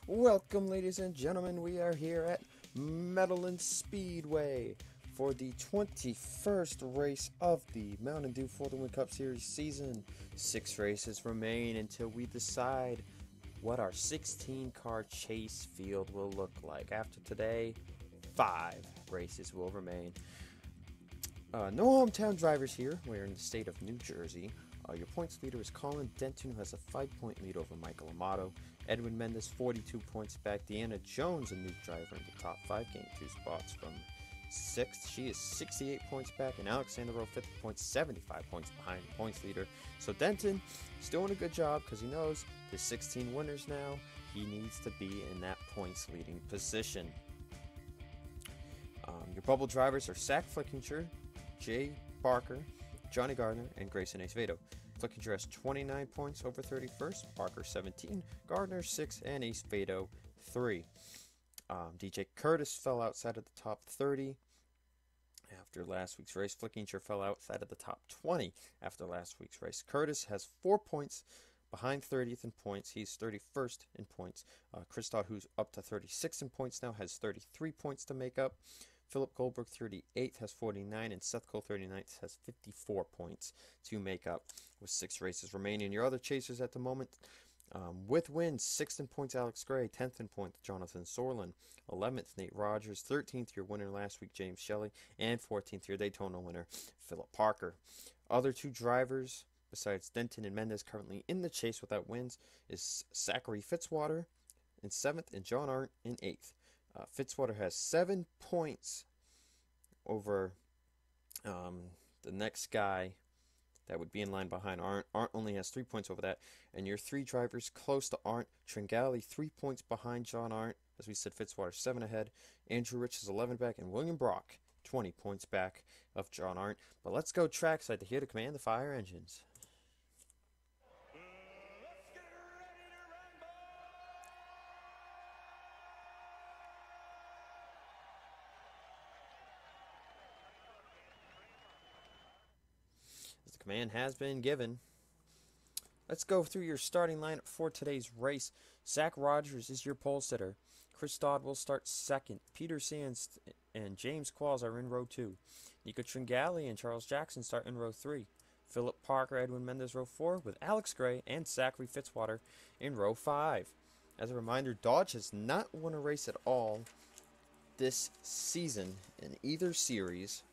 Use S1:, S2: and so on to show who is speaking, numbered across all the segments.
S1: Welcome, ladies and gentlemen. We are here at Meadowlands Speedway for the 21st race of the Mountain Dew For the Win Cup Series season. 6 races remain until we decide what our 16-car chase field will look like. After today, 5 races will remain. No hometown drivers here. We're in the state of New Jersey. Your points leader is Colin Denton, who has a 5-point lead over Michael Amato. Edwin Mendez, 42 points back. Deanna Jones, a new driver in the top 5, gained 2 spots from 6th. She is 68 points back. And Alexander Rowe, 50 points, 75 points behind the points leader. So Denton is doing a good job because he knows there's 16 winners now. He needs to be in that points leading position. Your bubble drivers are Zach Flickinger, Jay Barker, Johnny Gardner, and Grayson Acevedo. Flickinger has 29 points over 31st, Barker 17, Gardner 6, and Acevedo 3. DJ Curtis fell outside of the top 30 after last week's race. Flickinger fell outside of the top 20 after last week's race. Curtis has 4 points behind 30th in points. He's 31st in points. Chris Dodd, who's up to 36 in points now, has 33 points to make up. Philip Goldberg, 38th, has 49, and Seth Cole, 39th, has 54 points to make up with 6 races remaining. Your other chasers at the moment, with wins, 6th in points, Alex Gray, 10th in points, Jonathan Sorlin, 11th, Nate Rogers, 13th, your winner last week, James Shelley, and 14th, your Daytona winner, Philip Parker. Other 2 drivers, besides Denton and Mendez, currently in the chase without wins, is Zachary Fitzwater in 7th and John Arndt in 8th. Fitzwater has 7 points over the next guy that would be in line behind Arndt. Arndt only has 3 points over that. And your 3 drivers close to Arndt. Tringali, 3 points behind John Arndt. As we said, Fitzwater 7 ahead. Andrew Rich is 11 back. And William Brock, 20 points back of John Arndt. But let's go trackside to here to command the fire engines. Command has been given. Let's go through your starting lineup for today's race. Zach Rogers is your pole sitter. Chris Dodd will start 2nd. Peter Sands and James Qualls are in row 2. Nico Tringali and Charles Jackson start in row 3. Philip Parker, Edwin Mendez, row 4, with Alex Gray and Zachary Fitzwater in row 5. As a reminder, Dodge has not won a race at all this season in either series.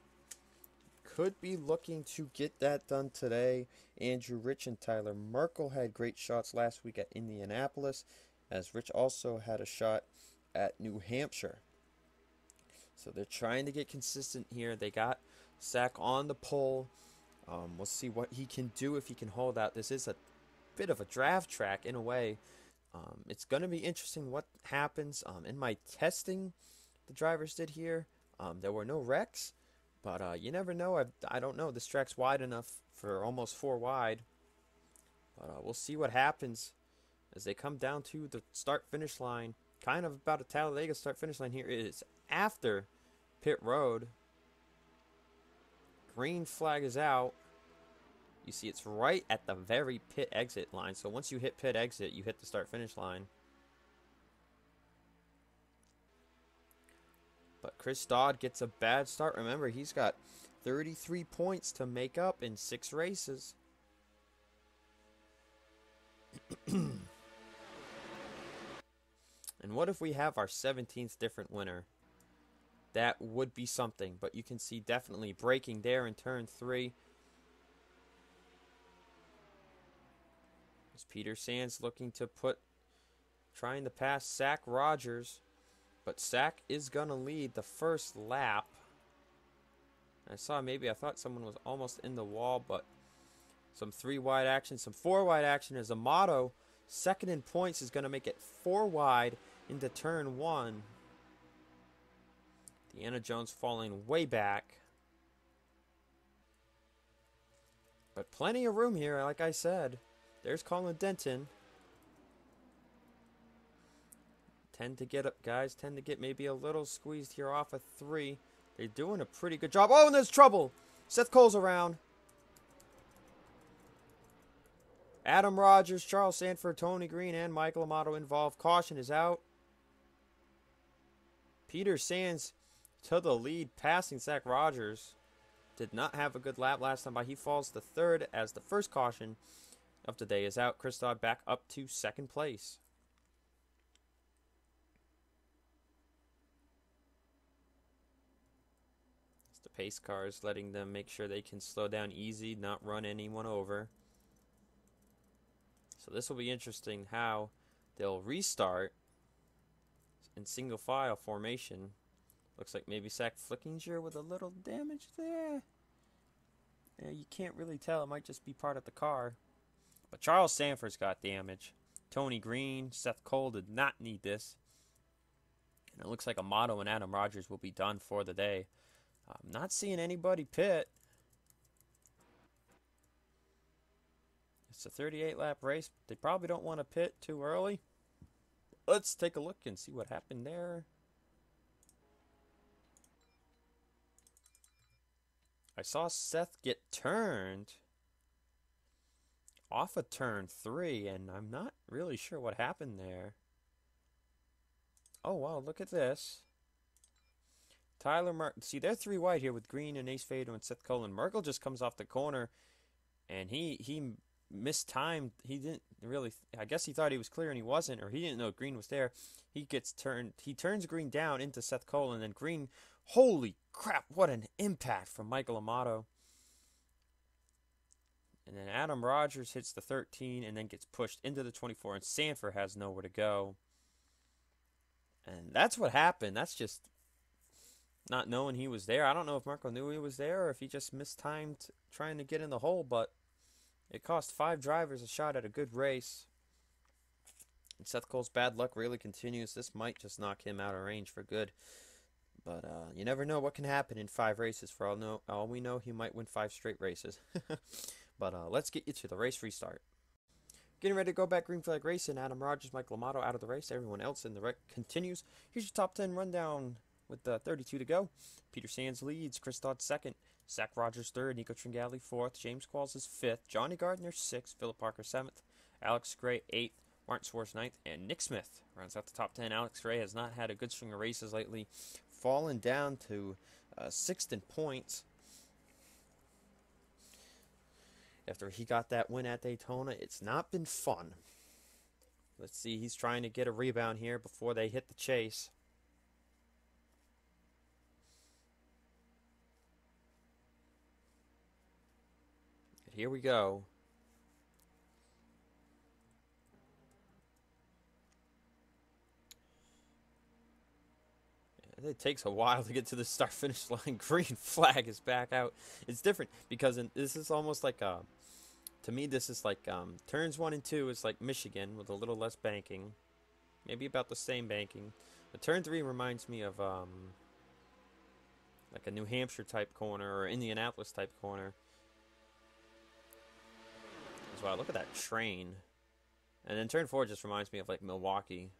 S1: Could be looking to get that done today. Andrew Rich and Tyler Merkel had great shots last week at Indianapolis, as Rich also had a shot at New Hampshire. So they're trying to get consistent here. They got Zach on the pole. We'll see what he can do if he can hold out. This is a bit of a draft track in a way. It's going to be interesting what happens. In my testing the drivers did here, there were no wrecks. But you never know. I don't know. This track's wide enough for almost 4 wide. But we'll see what happens as they come down to the start-finish line. Kind of about a Talladega start-finish line here. It is after pit road. Green flag is out. You see it's right at the very pit exit line. So once you hit pit exit, you hit the start-finish line. But Chris Dodd gets a bad start. Remember, he's got 33 points to make up in 6 races. And what if we have our 17th different winner? That would be something. But you can see definitely braking there in turn 3. As Peter Sands looking to trying to pass Zach Rogers. But Zach is going to lead the first lap. I thought someone was almost in the wall, but some 3 wide action, some 4 wide action as Amato, 2nd in points, is going to make it 4 wide into turn 1. Deanna Jones falling way back. But plenty of room here, like I said. There's Colin Denton. Tend to get maybe a little squeezed here off of 3. They're doing a pretty good job. Oh, and there's trouble. Seth Cole's around. Adam Rogers, Charles Sanford, Tony Green, and Michael Amato involved. Caution is out. Peter Sands to the lead, passing Zach Rogers. Did not have a good lap last time, but he falls to third as the first caution of the day is out. Chris Dodd back up to second place. It's the pace cars letting them make sure they can slow down easy, not run anyone over. So this will be interesting how they'll restart in single file formation. Looks like maybe Zach Flickinger with a little damage there. Yeah, you can't really tell. It might just be part of the car. But Charles Sanford's got damage. Tony Green, Seth Cole did not need this. And it looks like Amato and Adam Rogers will be done for the day. I'm not seeing anybody pit. It's a 38-lap race. They probably don't want to pit too early. Let's take a look and see what happened there. I saw Seth get turned off of turn 3, and I'm not really sure what happened there. Oh, wow, look at this. Tyler Merkel. See, they're 3 wide here with Green and Ace Fado and Seth Cole. Merkel just comes off the corner, and he mistimed. He didn't really. I guess he thought he was clear, and he wasn't, or he didn't know Green was there. He gets turned. He turns Green down into Seth Cole, and then Green. Holy crap! What an impact from Michael Amato. And then Adam Rogers hits the 13 and then gets pushed into the 24, and Sanford has nowhere to go. And that's what happened. That's just not knowing he was there. I don't know if Marco knew he was there or if he just mistimed trying to get in the hole, but it cost 5 drivers a shot at a good race. And Seth Cole's bad luck really continues. This might just knock him out of range for good. But you never know what can happen in 5 races. For all we know, he might win 5 straight races. But let's get you to the race restart. Getting ready to go back green flag racing. Adam Rogers, Michael Amato out of the race. Everyone else in the wreck continues. Here's your top 10 rundown with 32 to go. Peter Sands leads. Chris Dodd second. Zach Rogers third. Nico Tringali fourth. James Qualls is fifth. Johnny Gardner sixth. Philip Parker seventh. Alex Gray eighth. Martin Swartz ninth. And Nick Smith rounds out the top 10. Alex Gray has not had a good string of races lately. Fallen down to 6th in points. After he got that win at Daytona, it's not been fun. Let's see, he's trying to get a rebound here before they hit the chase. And here we go. It takes a while to get to the start-finish line. Green flag is back out. It's different because this is almost like to me this is like turns 1 and 2 is like Michigan with a little less banking, maybe about the same banking. But turn 3 reminds me of like a New Hampshire type corner or Indianapolis type corner. As well, look at that train. And then turn 4 just reminds me of like Milwaukee.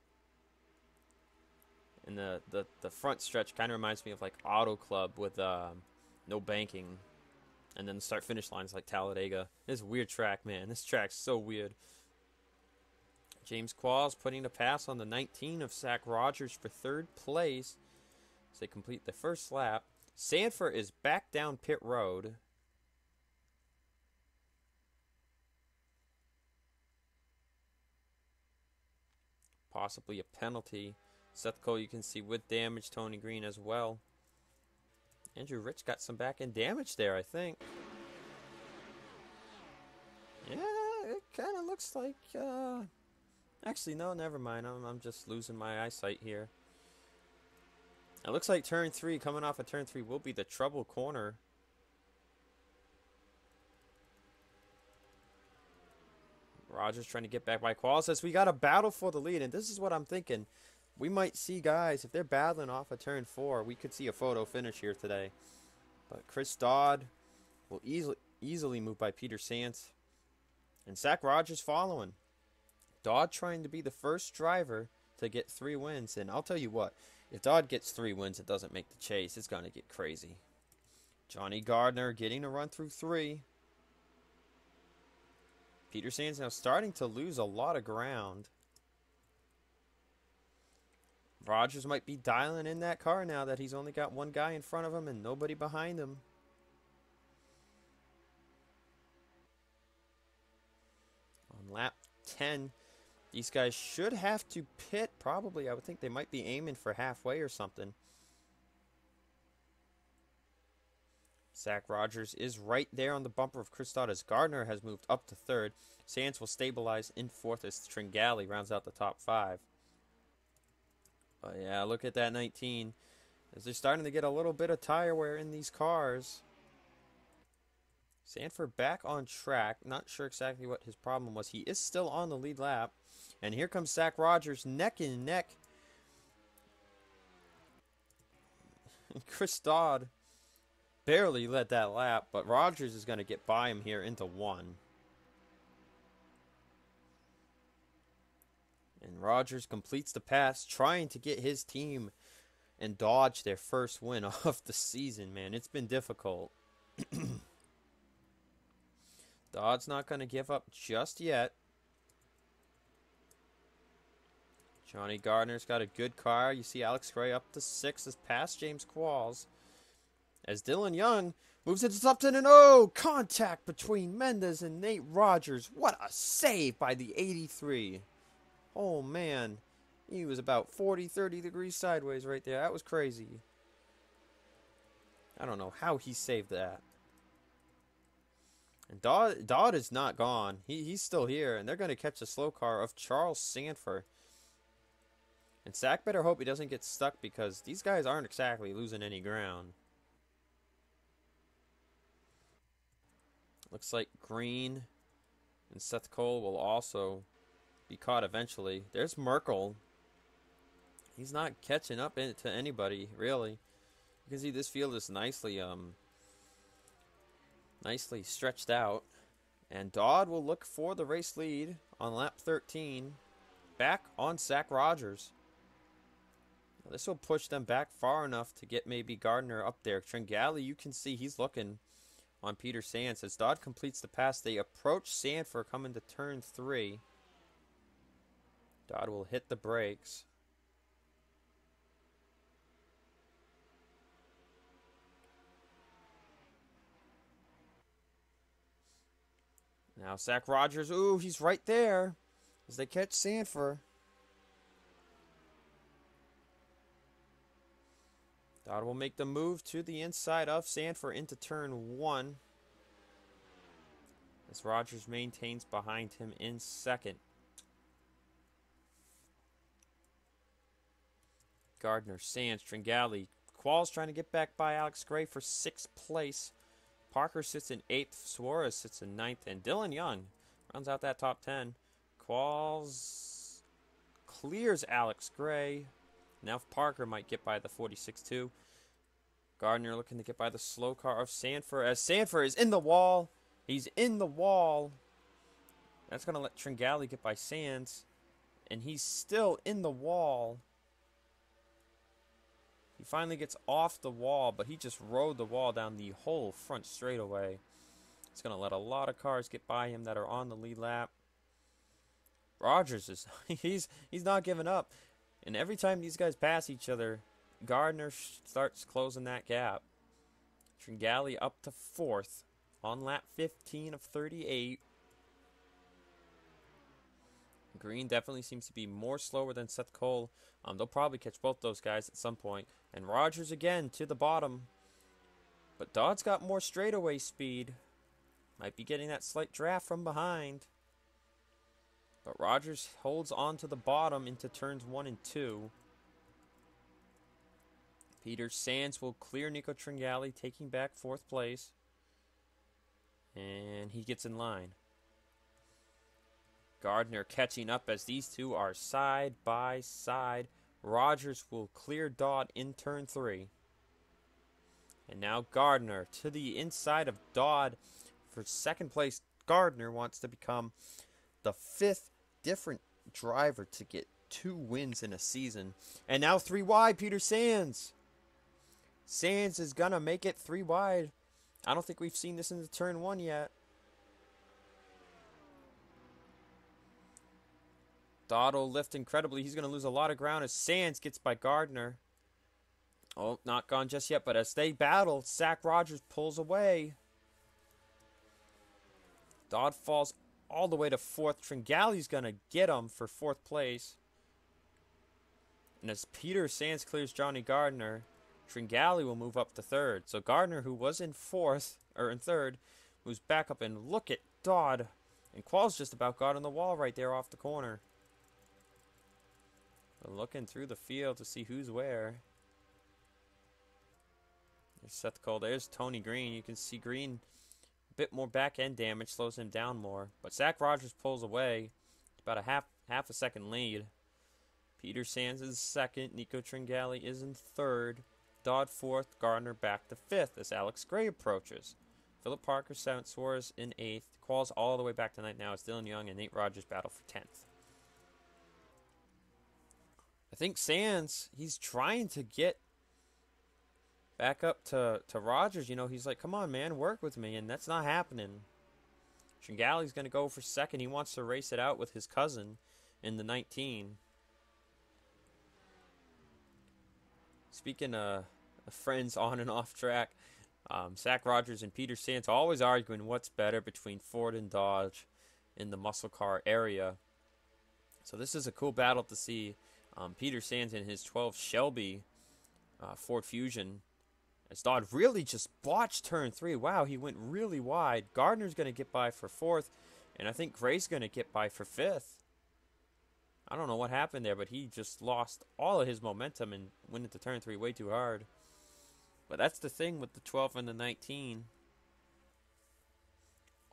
S1: And the front stretch kind of reminds me of like Auto Club with no banking. And then the start-finish lines like Talladega. This is a weird track, man. This track's so weird. James Qualls putting a pass on the 19 of Zach Rogers for 3rd place as they complete the first lap. Sanford is back down pit road. Possibly a penalty. Seth Cole, you can see with damage. Tony Green as well. Andrew Rich got some back-end damage there, I think. Yeah, it kind of looks like... Actually, no, never mind. I'm just losing my eyesight here. It looks like turn 3, coming off of turn 3, will be the trouble corner. Rogers trying to get back by Qualls. Says we got a battle for the lead, and this is what I'm thinking. We might see guys, if they're battling off of turn 4, we could see a photo finish here today. But Chris Dodd will easily move by Peter Sands. And Zach Rogers following. Dodd trying to be the first driver to get 3 wins. And I'll tell you what, if Dodd gets 3 wins, it doesn't make the chase. It's going to get crazy. Johnny Gardner getting a run through 3. Peter Sands now starting to lose a lot of ground. Rogers might be dialing in that car now that he's only got one guy in front of him and nobody behind him. On lap 10, these guys should have to pit probably. I would think they might be aiming for halfway or something. Zach Rogers is right there on the bumper of Chris Dodd as Gardner has moved up to third. Sands will stabilize in fourth as Tringali rounds out the top 5. But yeah, look at that 19. As they're starting to get a little bit of tire wear in these cars. Sanford back on track. Not sure exactly what his problem was. He is still on the lead lap. And here comes Zach Rogers neck and neck. Chris Dodd barely led that lap, but Rogers is going to get by him here into 1. And Rogers completes the pass, trying to get his team and Dodge their first win of the season, man. It's been difficult. Dodd's not going to give up just yet. Johnny Gardner's got a good car. You see Alex Gray up to 6th as past James Qualls. As Dylan Young moves into top 10 and contact between Mendez and Nate Rogers. What a save by the 83. Oh, man. He was about 40, 30 degrees sideways right there. That was crazy. I don't know how he saved that. And Dodd is not gone. He's still here, and they're going to catch the slow car of Charles Sanford. And Zach better hope he doesn't get stuck because these guys aren't exactly losing any ground. Looks like Green and Seth Cole will also be caught eventually. There's Merkel. He's not catching up to anybody, really. You can see this field is nicely stretched out. And Dodd will look for the race lead on lap 13. Back on Zach Rogers. This will push them back far enough to get maybe Gardner up there. Tringali, you can see he's looking on Peter Sands. As Dodd completes the pass, they approach Sanford coming to turn 3. Dodd will hit the brakes. Now Zach Rogers, ooh, he's right there as they catch Sanford. Dodd will make the move to the inside of Sanford into turn 1. As Rogers maintains behind him in second. Gardner, Sands, Tringali. Qualls trying to get back by Alex Gray for 6th place. Parker sits in 8th. Suarez sits in 9th. And Dylan Young rounds out that top 10. Qualls clears Alex Gray. Now Parker might get by the 46 too. Gardner looking to get by the slow car of Sanford. As Sanford is in the wall. He's in the wall. That's going to let Tringali get by Sands. And he's still in the wall. He finally gets off the wall, but he just rode the wall down the whole front straightaway. It's going to let a lot of cars get by him that are on the lead lap. Rogers is he's not giving up. And every time these guys pass each other, Gardner starts closing that gap. Tringali up to 4th on lap 15 of 38. Green definitely seems to be more slower than Seth Cole. They'll probably catch both those guys at some point. And Rogers again to the bottom. But Dodd's got more straightaway speed. Might be getting that slight draft from behind. But Rogers holds on to the bottom into turns 1 and 2. Peter Sands will clear Nico Tringali, taking back 4th place. And he gets in line. Gardner catching up as these two are side by side. Rogers will clear Dodd in turn 3. And now Gardner to the inside of Dodd for 2nd place. Gardner wants to become the 5th different driver to get 2 wins in a season. And now 3 wide, Peter Sands. Sands is going to make it 3 wide. I don't think we've seen this in the turn 1 yet. Dodd will lift incredibly. He's going to lose a lot of ground as Sands gets by Gardner. Oh, not gone just yet, but as they battle, Zach Rogers pulls away. Dodd falls all the way to 4th. Tringale's going to get him for 4th place. And as Peter Sands clears Johnny Gardner, Tringale will move up to 3rd. So Gardner, who was in 3rd, moves back up, and look at Dodd. And Qualls just about got on the wall right there off the corner. We're looking through the field to see who's where. There's Seth Cole. There's Tony Green. You can see Green, a bit more back end damage, slows him down more. But Zach Rogers pulls away. About a half a second lead. Peter Sands is 2nd. Nico Tringale is in 3rd. Dodd 4th. Gardner back to 5th as Alex Gray approaches. Philip Parker 7th. Suarez in 8th. Qualls all the way back to 9th now as Dylan Young and Nate Rogers battle for 10th. I think Sands, he's trying to get back up to Rogers. You know, he's like, come on, man, work with me. And that's not happening. Tringale's going to go for 2nd. He wants to race it out with his cousin in the 19. Speaking of friends on and off track, Zach Rogers and Peter Sands always arguing what's better between Ford and Dodge in the muscle car area. So this is a cool battle to see. Peter Sands in his 12 Shelby Ford Fusion. As Dodd really just botched turn 3. Wow, he went really wide. Gardner's going to get by for 4th. And I think Gray's going to get by for 5th. I don't know what happened there, but he just lost all of his momentum and went into turn 3 way too hard. But that's the thing with the 12 and the 19.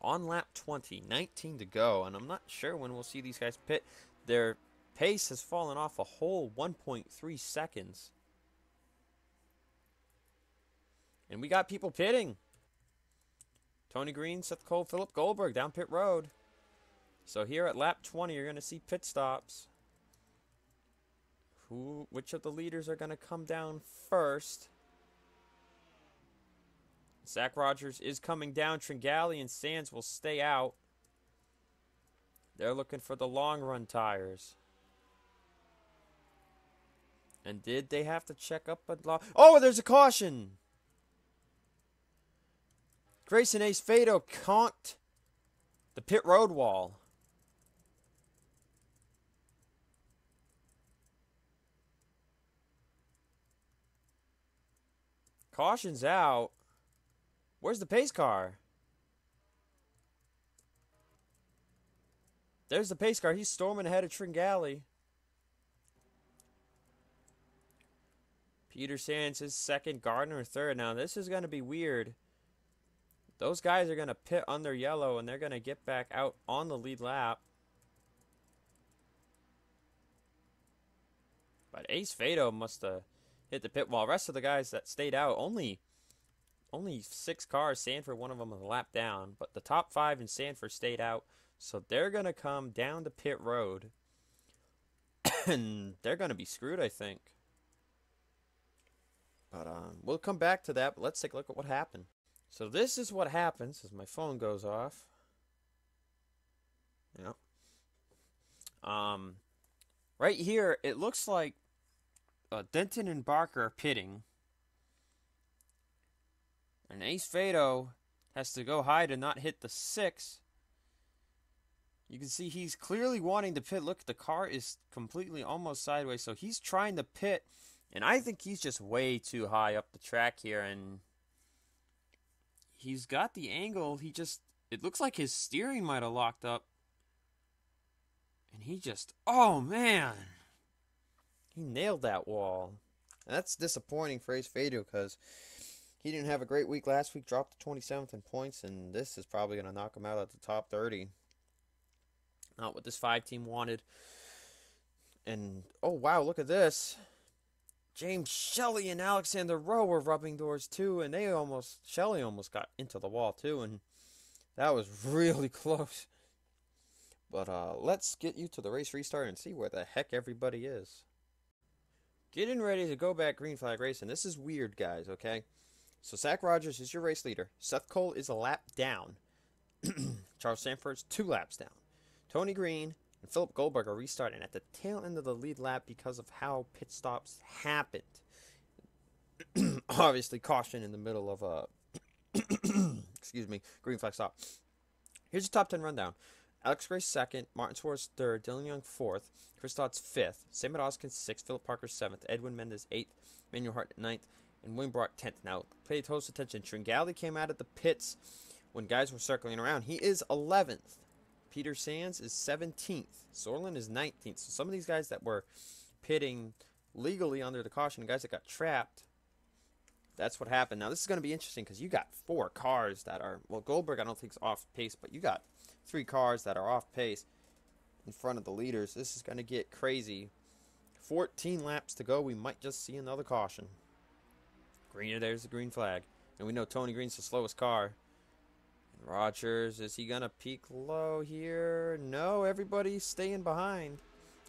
S1: On lap 20, 19 to go, and I'm not sure when we'll see these guys pit. Their pace has fallen off a whole 1.3 seconds. And we got people pitting. Tony Green, Seth Cole, Philip Goldberg down pit road. So here at lap 20, you're going to see pit stops. Which of the leaders are going to come down first? Zach Rogers is coming down. Tringale and Sands will stay out. They're looking for the long run tires. And did they have to check up a lot? Oh, there's a caution! Grayson Ace Fado conked the pit road wall. Caution's out. Where's the pace car? There's the pace car. He's storming ahead of Tringale. Peter Sands is 2nd. Gardner 3rd. Now, this is going to be weird. Those guys are going to pit under yellow, and they're going to get back out on the lead lap. But Ace Fado must have hit the pit wall. The rest of the guys that stayed out, only 6 cars. Sanford, one of them, was a lap down. But the top 5 in Sanford stayed out. So they're going to come down to pit road. And they're going to be screwed, I think. But we'll come back to that. But let's take a look at what happened. So this is what happens as my phone goes off. Yep. Right here, it looks like Denton and Barker are pitting. And Ace Fado has to go high to not hit the 6. You can see he's clearly wanting to pit. Look, the car is completely almost sideways. So he's trying to pit. And I think he's just way too high up the track here. And he's got the angle. It looks like his steering might have locked up. And he just, oh man. He nailed that wall. And that's disappointing for Ace Fado because he didn't have a great week last week. Dropped to 27th in points. And this is probably going to knock him out at the top 30. Not what this 5 team wanted. And, oh wow, look at this. James Shelley and Alexander Rowe were rubbing doors too, and Shelley almost got into the wall too, and that was really close. But let's get you to the race restart and see where the heck everybody is. Getting ready to go back green flag racing. This is weird, guys, okay? So Zach Rogers is your race leader. Seth Cole is a lap down. Charles Sanford's 2 laps down. Tony Green and Philip Goldberg are restarting at the tail end of the lead lap because of how pit stops happened. Obviously, caution in the middle of a green flag stop. Here's your top 10 rundown. Alex Gray 2nd, Martin Suarez 3rd, Dylan Young 4th, Chris Dodd's 5th, Sam Oskins 6th, Philip Parker 7th, Edwin Mendez 8th, Manuel Hart 9th, and William Brock 10th. Now, pay close attention. Tringali came out of the pits when guys were circling around. He is 11th. Peter Sands is 17th. Sorlin is 19th. So some of these guys that were pitting legally under the caution, guys that got trapped, that's what happened. Now, this is going to be interesting because you got 4 cars that are, well, Goldberg I don't think is off pace, but you got 3 cars that are off pace in front of the leaders. This is going to get crazy. 14 laps to go. We might just see another caution. Green, there's the green flag. And we know Tony Green's the slowest car. And Rogers, is he going to peak low here? No, everybody's staying behind.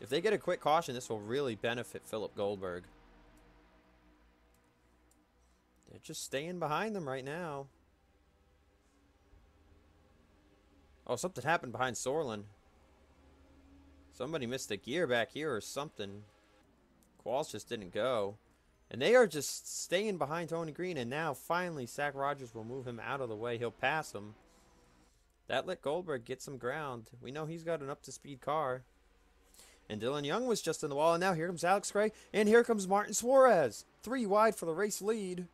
S1: If they get a quick caution, this will really benefit Philip Goldberg. They're just staying behind them right now. Oh, something happened behind Sorlin. Somebody missed a gear back here or something. Qualls just didn't go. And they are just staying behind Tony Green. And now, finally, Zach Rogers will move him out of the way. He'll pass him. That let Goldberg get some ground. We know he's got an up-to-speed car. And Dylan Young was just in the wall. And now here comes Alex Gray. And here comes Martin Suarez. 3 wide for the race lead.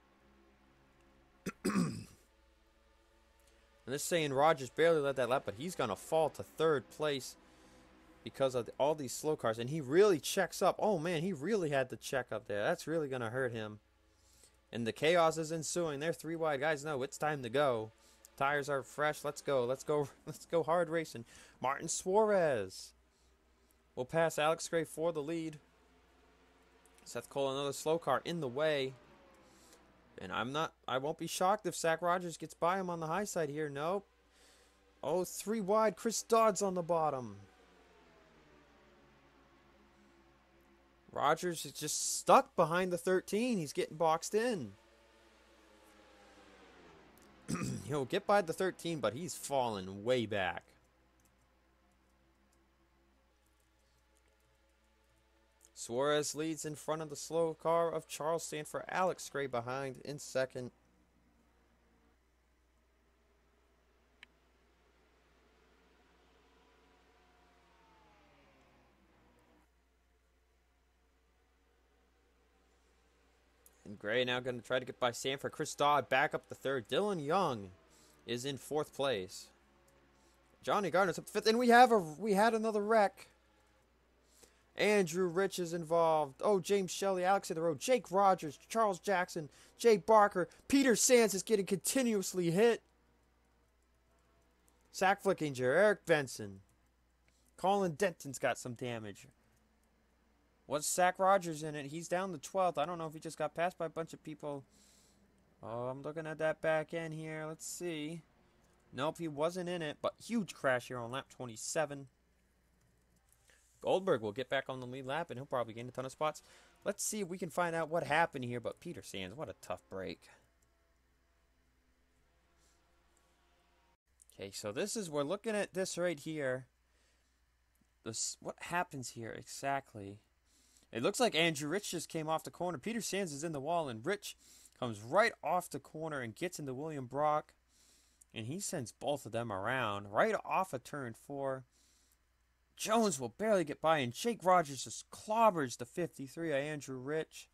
S1: And this saying Rogers barely led that lap, but he's going to fall to 3rd place because of all these slow cars. And he really checks up. Oh, man, he really had to check up there. That's really going to hurt him. And the chaos is ensuing. They're 3 wide. Guys, no, it's time to go. Tires are fresh. Let's go. Let's go. Let's go hard racing. Martin Suarez will pass Alex Gray for the lead. Seth Cole, another slow car in the way. And I won't be shocked if Zach Rogers gets by him on the high side here. Nope. Oh, 3 wide. Chris Dodd's on the bottom. Rogers is just stuck behind the 13. He's getting boxed in. He'll get by the 13, but he's fallen way back. Suarez leads in front of the slow car of Charles Stanford. Alex Gray behind in 2nd. And Gray now going to try to get by Stanford. Chris Dodd back up to 3rd. Dylan Young is in 4th place. Johnny Gardner's up to 5th. And we had another wreck. Andrew Rich is involved. Oh, James Shelley, Alexander Rowe, Jake Rogers, Charles Jackson, Jay Barker. Peter Sands is getting continuously hit. Zach Flickinger, Eric Benson. Colin Denton's got some damage. What's Zach Rogers in it? He's down to 12th. I don't know if he just got passed by a bunch of people. Oh, I'm looking at that back end here. Let's see. Nope, he wasn't in it, but huge crash here on lap 27. Goldberg will get back on the lead lap, and he'll probably gain a ton of spots. Let's see if we can find out what happened here. But Peter Sands, what a tough break. Okay, so we're looking at this right here. What happens here exactly? It looks like Andrew Rich just came off the corner. Peter Sands is in the wall, and Rich comes right off the corner and gets into William Brock. And he sends both of them around right off of turn 4. Jones will barely get by, and Jake Rogers just clobbers the 53 of Andrew Rich.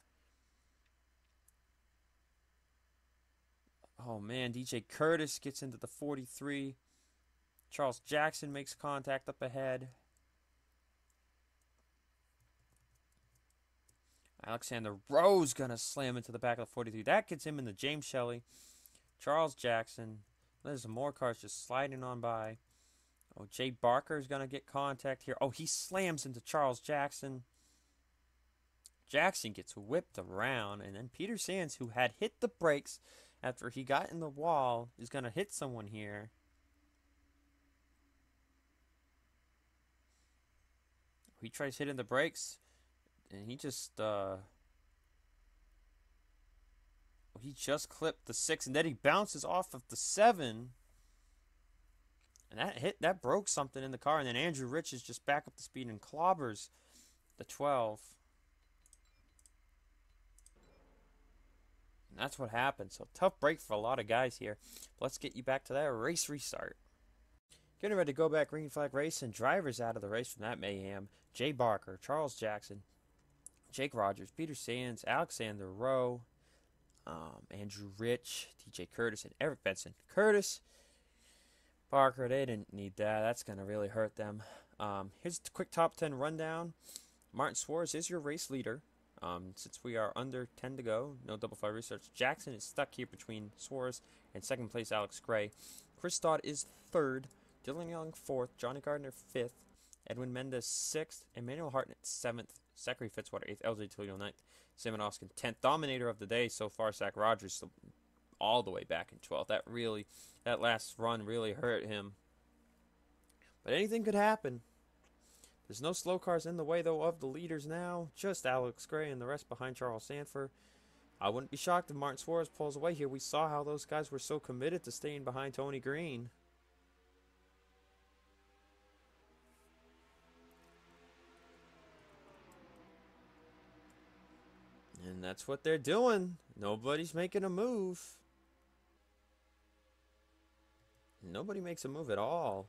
S1: Oh, man, DJ Curtis gets into the 43. Charles Jackson makes contact up ahead. Alexander Rowe's going to slam into the back of the 43. That gets him into James Shelley. Charles Jackson. There's some more cars just sliding on by. Oh, Jay Barker is going to get contact here. Oh, he slams into Charles Jackson. Jackson gets whipped around. And then Peter Sands, who had hit the brakes after he got in the wall, is going to hit someone here. He tries hitting the brakes. And he just clipped the 6. And then he bounces off of the 7. And that broke something in the car, and then Andrew Rich is just back up the speed and clobbers the 12. And that's what happened. So tough break for a lot of guys here. Let's get you back to that race restart. Getting ready to go back green flag race, and drivers out of the race from that mayhem. Jay Barker, Charles Jackson, Jake Rogers, Peter Sands, Alexander Rowe, Andrew Rich, TJ Curtis, and Eric Benson. Curtis, Barker, they didn't need that. That's going to really hurt them. Here's the quick top 10 rundown. Martin Suarez is your race leader. Since we are under 10 to go, no double file research. Jackson is stuck here between Suarez and second place Alex Gray. Chris Dodd is third. Dylan Young fourth. Johnny Gardner fifth. Edwin Mendez sixth. Emmanuel Hartnett seventh. Zachary Fitzwater eighth. LJ Toledo ninth. Simon Oskin 10th. Dominator of the day so far, Zach Rogers all the way back in 12th. That last run really hurt him. But anything could happen. There's no slow cars in the way, though, of the leaders now. Just Alex Gray and the rest behind Charles Sanford. I wouldn't be shocked if Martin Suarez pulls away here. We saw how those guys were so committed to staying behind Tony Green. And that's what they're doing. Nobody's making a move. Nobody makes a move at all.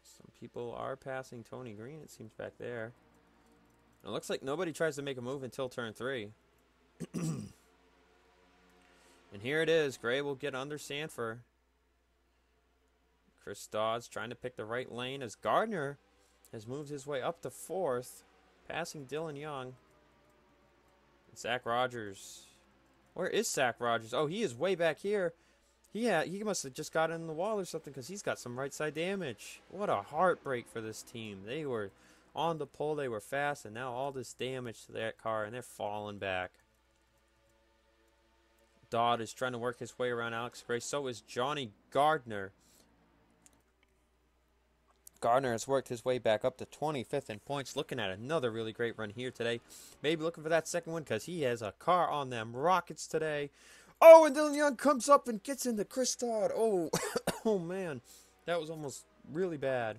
S1: Some people are passing Tony Green, it seems, back there. It looks like nobody tries to make a move until turn 3. And here it is. Gray will get under Sanford. Chris Dodds trying to pick the right lane as Gardner has moved his way up to 4th, passing Dylan Young. And Zach Rogers. Where is Zach Rogers? Oh, he is way back here. He must have just got in the wall or something because he's got some right side damage. What a heartbreak for this team. They were on the pole, they were fast, and now all this damage to that car, and they're falling back. Dodd is trying to work his way around Alex Gray. So is Johnny Gardner. Gardner has worked his way back up to 25th in points. Looking at another really great run here today. Maybe looking for that second one because he has a car on them rockets today. Oh, and Dylan Young comes up and gets into Chris Dodd. Oh, oh man. That was almost really bad.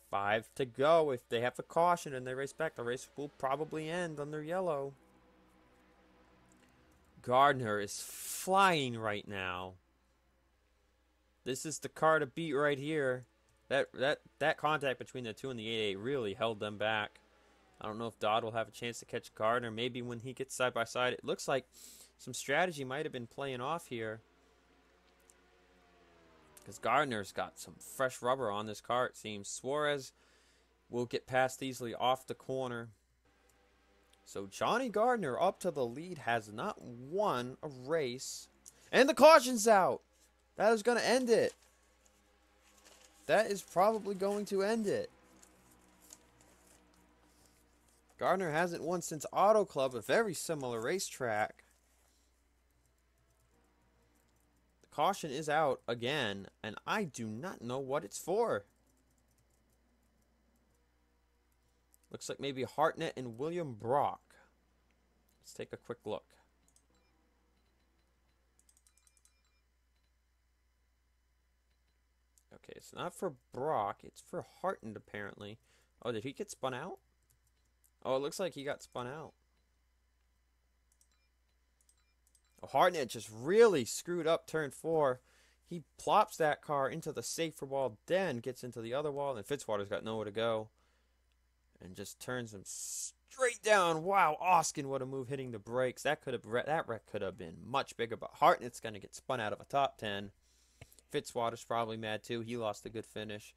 S1: 5 to go. If they have a caution and they race back, the race will probably end under yellow. Gardner is flying right now. This is the car to beat right here. That contact between the two and the 8-8 really held them back. I don't know if Dodd will have a chance to catch Gardner. Maybe when he gets side by side. It looks like some strategy might have been playing off here. Because Gardner's got some fresh rubber on this car, it seems. Suarez will get past easily off the corner. So Johnny Gardner up to the lead has not won a race. And the caution's out. That is going to end it. That is probably going to end it. Gardner hasn't won since Auto Club, a very similar racetrack. The caution is out again, and I do not know what it's for. Looks like maybe Hartnett and William Brock. Let's take a quick look. Okay, it's not for Brock. It's for Hartnett, apparently. Oh, did he get spun out? Oh, it looks like he got spun out. Oh, Hartnett just really screwed up turn 4. He plops that car into the safer wall, then gets into the other wall, and Fitzwater's got nowhere to go. And just turns him straight down. Wow, Oskin, what a move hitting the brakes. That wreck could have been much bigger, but Hartnett's going to get spun out of a top 10. Fitzwater's probably mad too. He lost a good finish.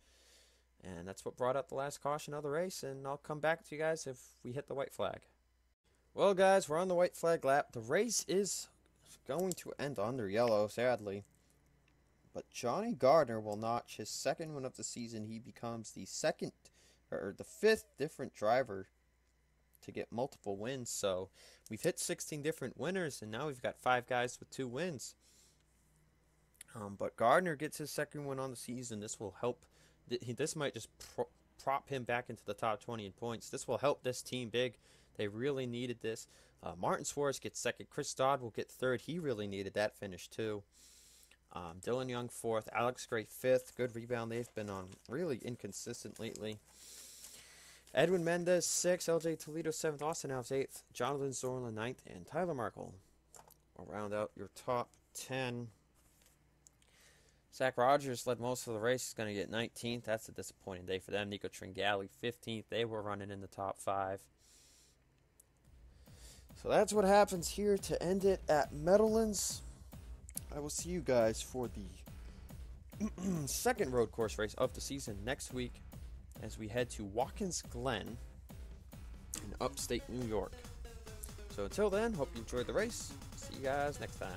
S1: And that's what brought up the last caution of the race. And I'll come back to you guys if we hit the white flag. Well, guys, we're on the white flag lap. The race is going to end under yellow, sadly. But Johnny Gardner will notch his second win of the season. He becomes the the 5th different driver to get multiple wins. So we've hit 16 different winners, and now we've got 5 guys with 2 wins. But Gardner gets his second win on the season. This will help. This might just prop him back into the top 20 in points. This will help this team big. They really needed this. Martin Suarez gets second. Chris Dodd will get third. He really needed that finish too. Dylan Young fourth. Alex Gray fifth. Good rebound. They've been on really inconsistent lately. Edwin Mendez sixth. LJ Toledo seventh. Austin Alves eighth. Jonathan Zorla ninth. And Tyler Markle will round out your top 10. Zach Rogers led most of the race. He's going to get 19th. That's a disappointing day for them. Nico Tringali 15th. They were running in the top 5. So that's what happens here to end it at Meadowlands. I will see you guys for the second road course race of the season next week as we head to Watkins Glen in upstate New York. So until then, hope you enjoyed the race. See you guys next time.